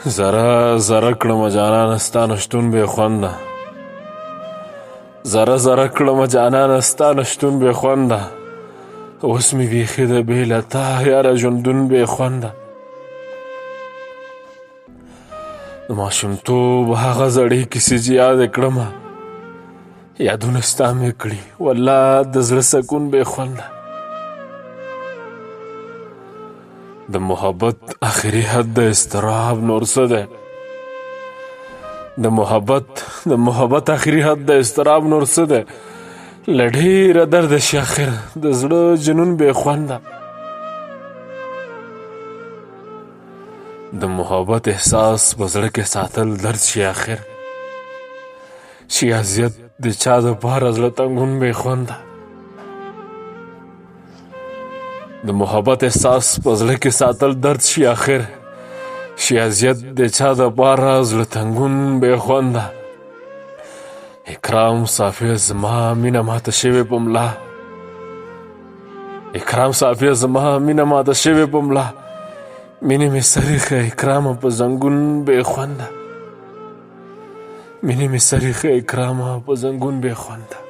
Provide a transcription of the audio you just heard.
ذره ذره کړمه جانانه ستا نشتون بې خونده ذره ذره کړمه جانانه ستا نشتون بې خونده اوس مې بیخي د بې له تا یاره ژوندون بې خونده د ماشومتوب هغه زړې کیسې چې یادې کړمه یادونه ستا مې کړي والله د زړه سکون بې خونده د محبت آخري حد د اضطراب نور څه دی د محبت آخري حد د اضطراب نور څه دی له ډېره درده شي آخر د زړه جنون بې خونده د محبت احساس په زړه کې ساتل درد شي آخر شي اذیت د چا دپاره زړه تنګون بې خونده د محبت احساس په زړه کې ساتل درد شي آخر شي اذیت د چا دپاره زړه تنګون بې خونده اکرام صافیه زما مینه ماته شوې په ملا اکرام صافیه زما مینه ماته شوې په ملا مینې مې سریخه اکرامه په زنګون بې خونده مینې مې سریخه اکرامه په زنګون بې خونده